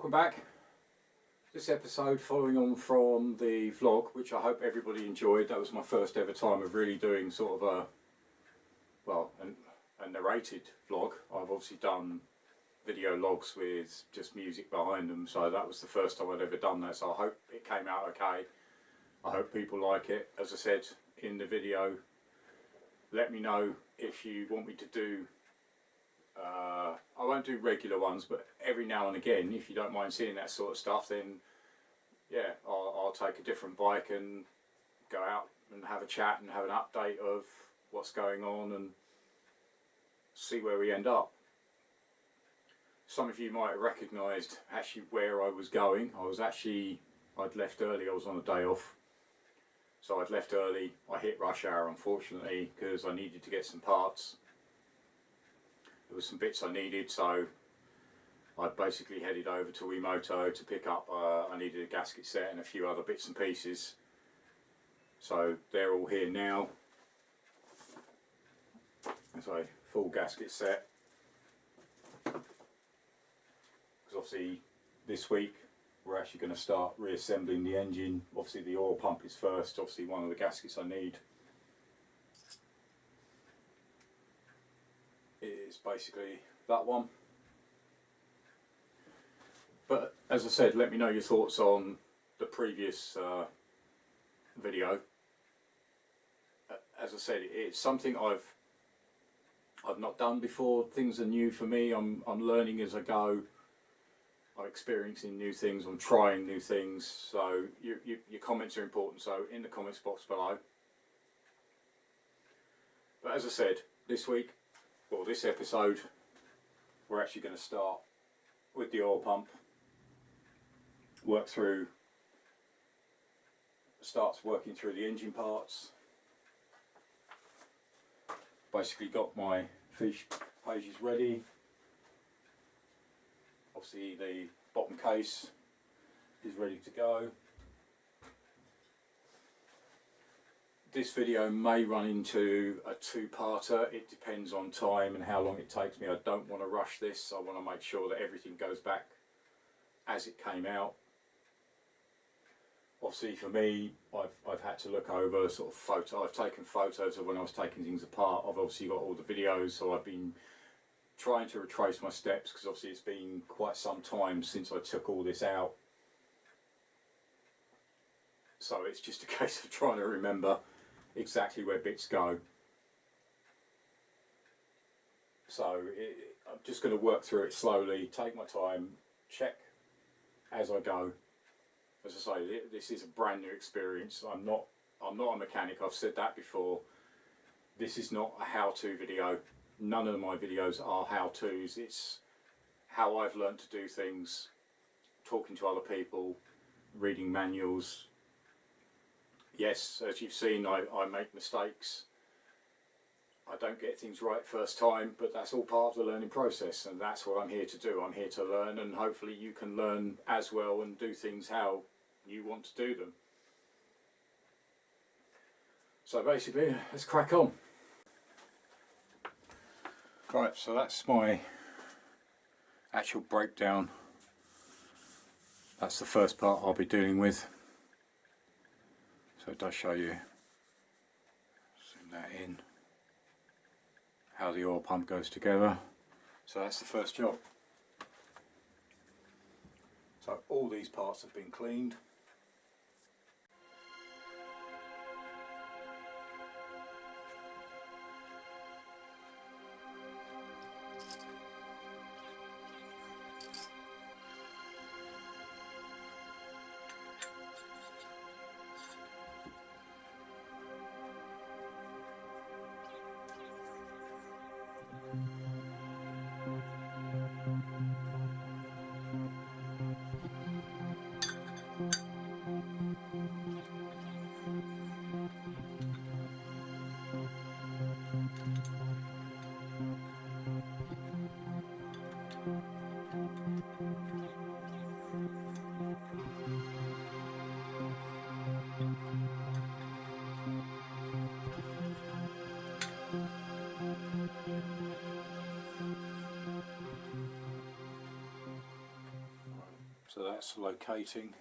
welcome back. This episode following on from the vlog, which I hope everybody enjoyed. That was my first ever time of really doing sort of a narrated vlog. I've obviously done video logs with just music behind them, so that was the first time I'd ever done that, so I hope it came out okay. I hope people like it. As I said in the video, let me know if you want me to do I won't do regular ones, but every now and again, if you don't mind seeing that sort of stuff, then yeah, I'll take a different bike and go out and have a chat and have an update of what's going on and see where we end up. Some of you might have recognised actually where I was going. I'd left early, I was on a day off. So I'd left early, I hit rush hour unfortunately because I needed to get some parts. There was some bits I needed, so I basically headed over to Wiimoto to pick up, I needed a gasket set and a few other bits and pieces. So they're all here now. So full gasket set. Because obviously this week we're actually going to start reassembling the engine. Obviously the oil pump is first, obviously one of the gaskets I need. Is basically that one. But as I said, let me know your thoughts on the previous video. As I said, it's something I've not done before. Things are new for me. I'm learning as I go. I'm experiencing new things. I'm trying new things. So your comments are important. So in the comments box below. But as I said, this week, well, this episode, we're actually going to start with the oil pump, starts working through the engine parts. Basically got my fiche pages ready. Obviously the bottom case is ready to go. This video may run into a two-parter. It depends on time and how long it takes me. I don't want to rush this. I want to make sure that everything goes back as it came out. Obviously for me, I've had to look over sort of I've taken photos of when I was taking things apart. I've obviously got all the videos, so I've been trying to retrace my steps because obviously it's been quite some time since I took all this out. So it's just a case of trying to remember exactly where bits go. So I'm just going to work through it slowly, take my time, check as I go. As I say, this is a brand new experience. I'm not a mechanic, I've said that before. This is not a how-to video. None of my videos are how-tos. It's how I've learned to do things, talking to other people, reading manuals. Yes, as you've seen, I make mistakes. I don't get things right first time, but that's all part of the learning process, and that's what I'm here to do. I'm here to learn, and hopefully you can learn as well and do things how you want to do them. So basically, let's crack on. Right, so that's my actual breakdown. That's the first part I'll be dealing with. So it does show you, zoom that in, how the oil pump goes together. So that's the first job. So all these parts have been cleaned. So that's locating.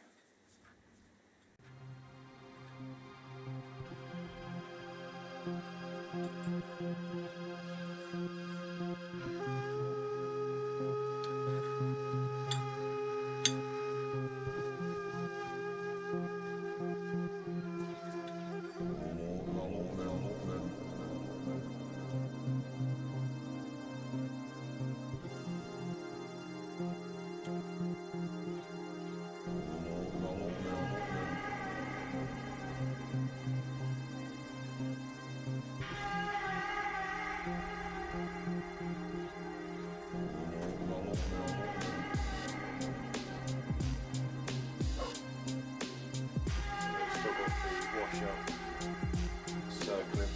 Still got the washer circling.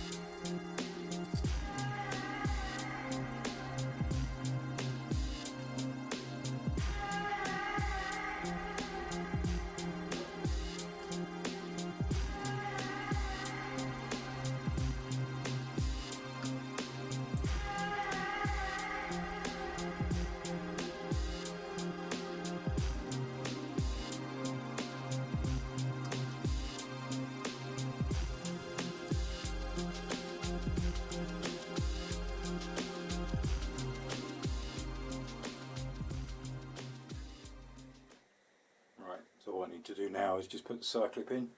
So what I need to do now is just put the circlip in.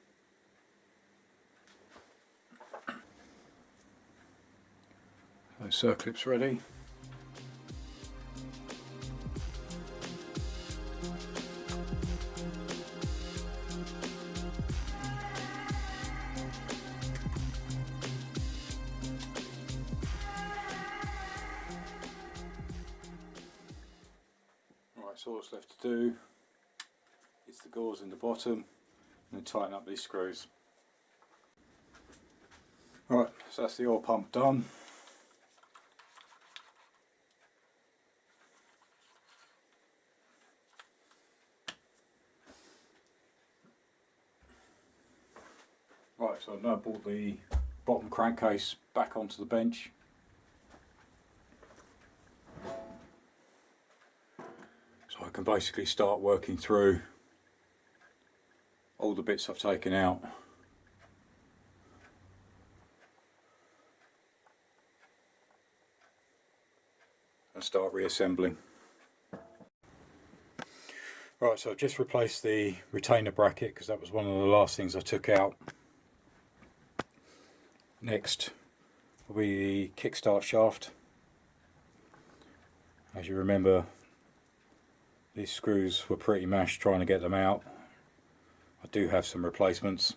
So circlip's ready. Right, so what's left to do is the gauze in the bottom and then tighten up these screws. Right, so that's the oil pump done. Right, so I've now brought the bottom crankcase back onto the bench. So I can basically start working through all the bits I've taken out. And start reassembling. Right, so I've just replaced the retainer bracket because that was one of the last things I took out. Next will be the Kickstart shaft. As you remember, these screws were pretty mashed trying to get them out. I do have some replacements.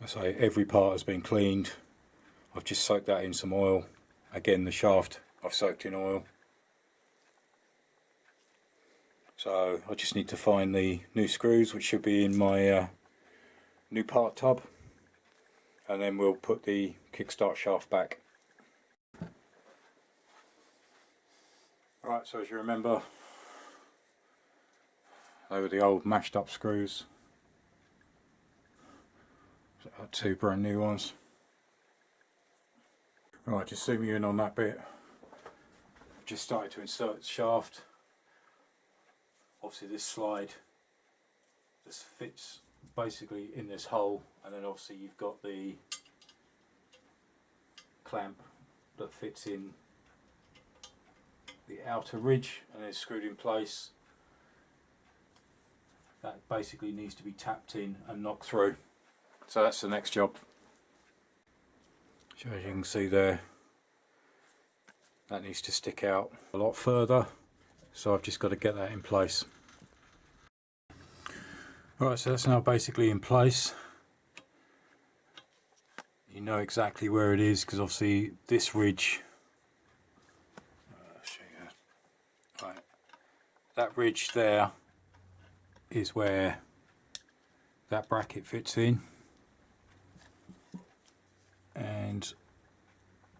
I say every part has been cleaned. I've just soaked that in some oil. Again, the shaft I've soaked in oil. So I just need to find the new screws, which should be in my new part tub, and then we'll put the Kickstart shaft back. Right, so as you remember, they were the old mashed up screws. So I had two brand new ones. Right, just zoom you in on that bit. I've just started to insert the shaft. Obviously this slide just fits basically in this hole, and then obviously you've got the clamp that fits in the outer ridge and then screwed in place. That basically needs to be tapped in and knocked through. So that's the next job. So as you can see there, that needs to stick out a lot further, so I've just got to get that in place. Right, so that's now basically in place. You know exactly where it is because obviously this ridge, right, that ridge there is where that bracket fits in, and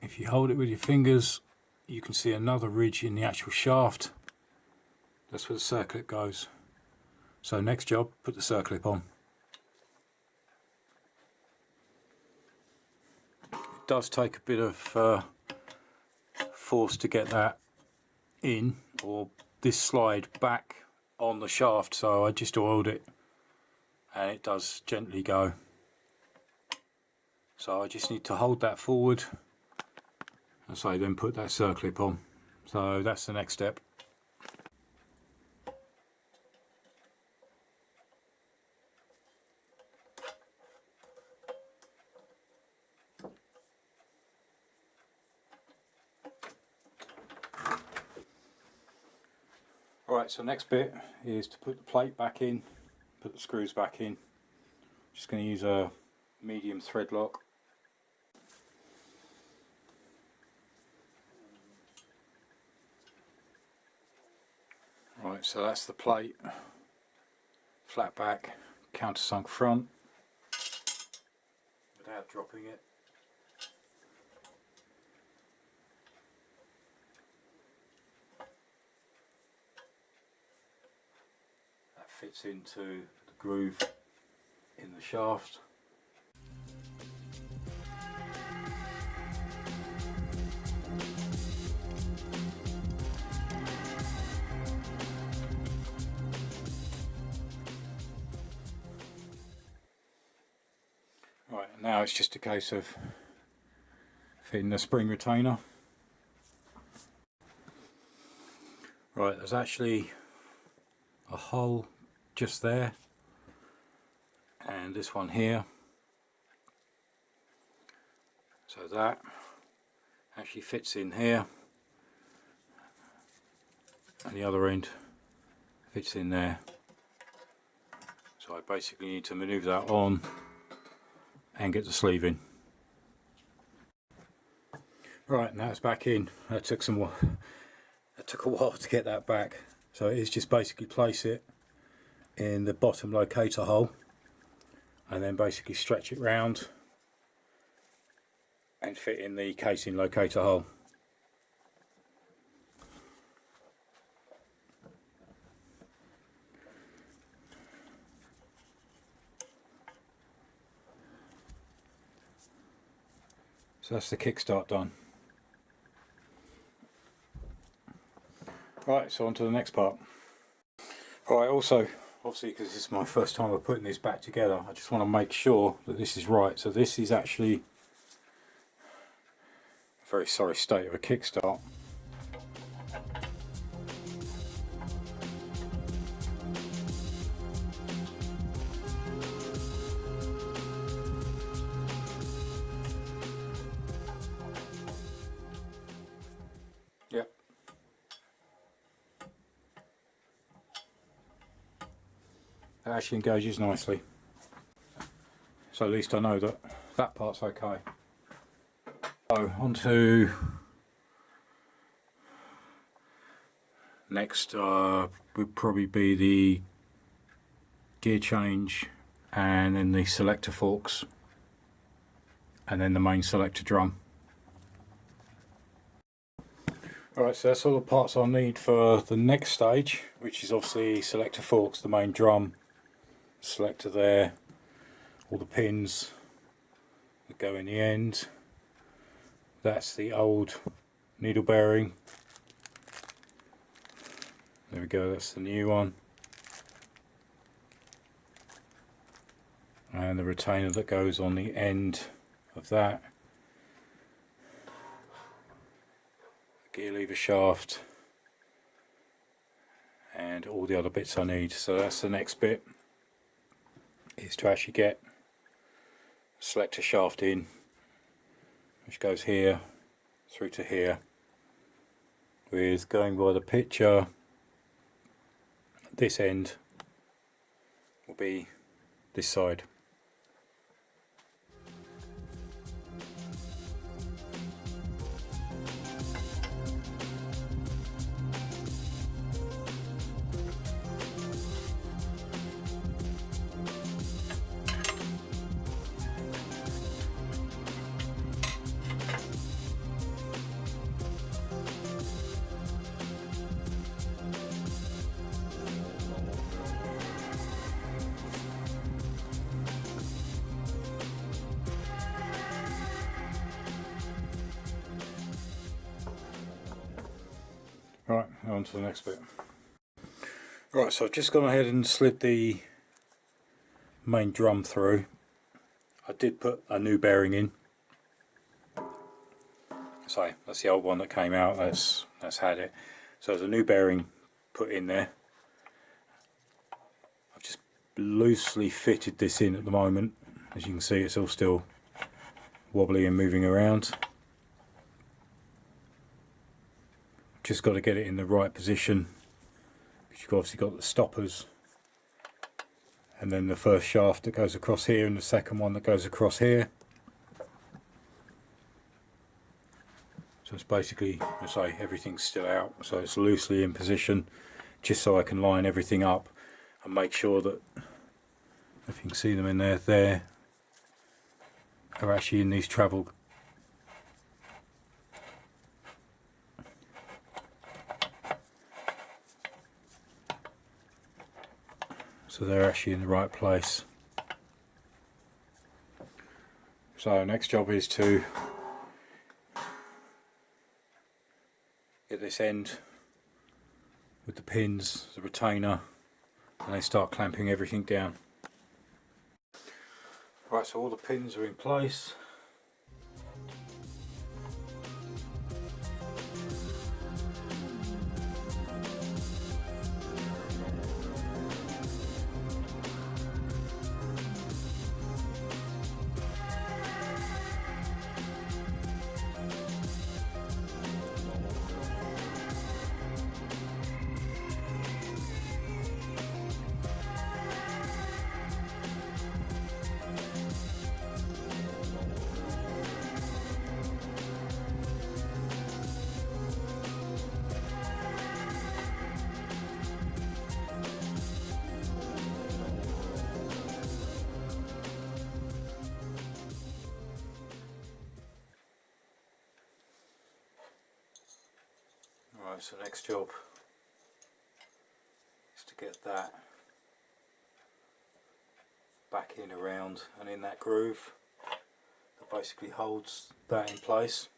if you hold it with your fingers you can see another ridge in the actual shaft. That's where the circlip goes. So next job, put the circlip on. It does take a bit of force to get that in, or this slide back on the shaft, so I just oiled it and it does gently go. So I just need to hold that forward and so then put that circlip on. So that's the next step. Right, so next bit is to put the plate back in, put the screws back in. Just going to use a medium thread lock. Right, so that's the plate, flat back, countersunk front, without dropping it. That fits into the groove in the shaft. Right, now it's just a case of fitting the spring retainer. Right, there's actually a hole just there, and this one here, so that actually fits in here, and the other end fits in there. So I basically need to manoeuvre that on and get the sleeve in. Right, now it's back in. That took a while to get that back. So it is just basically place it in the bottom locator hole and then basically stretch it round and fit in the casing locator hole. So that's the Kickstart done. Right, so on to the next part. Alright, also, obviously because this is my first time of putting this back together, I just want to make sure that this is right. So this is actually a very sorry state of a Kickstart. Yep. It actually engages nicely. So at least I know that that part's okay. So on to next would probably be the gear change and then the selector forks and then the main selector drum. Alright, so that's all the parts I'll need for the next stage, which is obviously selector forks, the main drum, selector there, all the pins that go in the end. That's the old needle bearing. There we go, that's the new one. And the retainer that goes on the end of that. The gear lever shaft. And all the other bits I need. So that's the next bit, is to actually get the selector shaft in, which goes here through to here, with going by the picture, this end will be this side. Right, on to the next bit. Right, so I've just gone ahead and slid the main drum through. I did put a new bearing in. So that's the old one that came out, that's had it. So there's a new bearing put in there. I've just loosely fitted this in at the moment. As you can see, it's all still wobbly and moving around. Just got to get it in the right position, because you've obviously got the stoppers and then the first shaft that goes across here and the second one that goes across here. So it's basically, as I say, everything's still out, so it's loosely in position, just so I can line everything up and make sure that, if you can see them in there, are actually in these travel. So they're actually in the right place. So next job is to get this end with the pins, the retainer, and then start clamping everything down. Right, so all the pins are in place. Right, so next job is to get that back in, around and in that groove that basically holds that in place.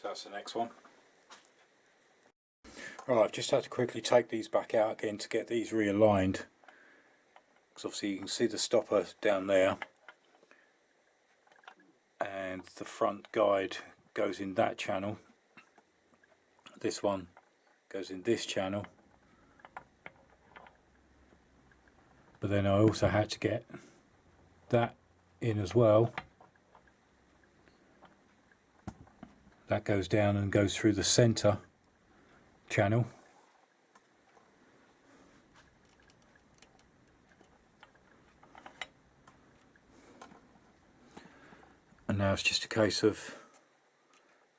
That's the next one. Right, I've just had to quickly take these back out again to get these realigned, because obviously you can see the stopper down there and the front guide goes in that channel, this one goes in this channel, but then I also had to get that in as well. That goes down and goes through the center channel. And now it's just a case of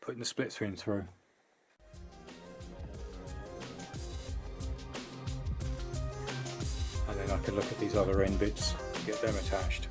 putting the split screen through. And then I can look at these other end bits, get them attached.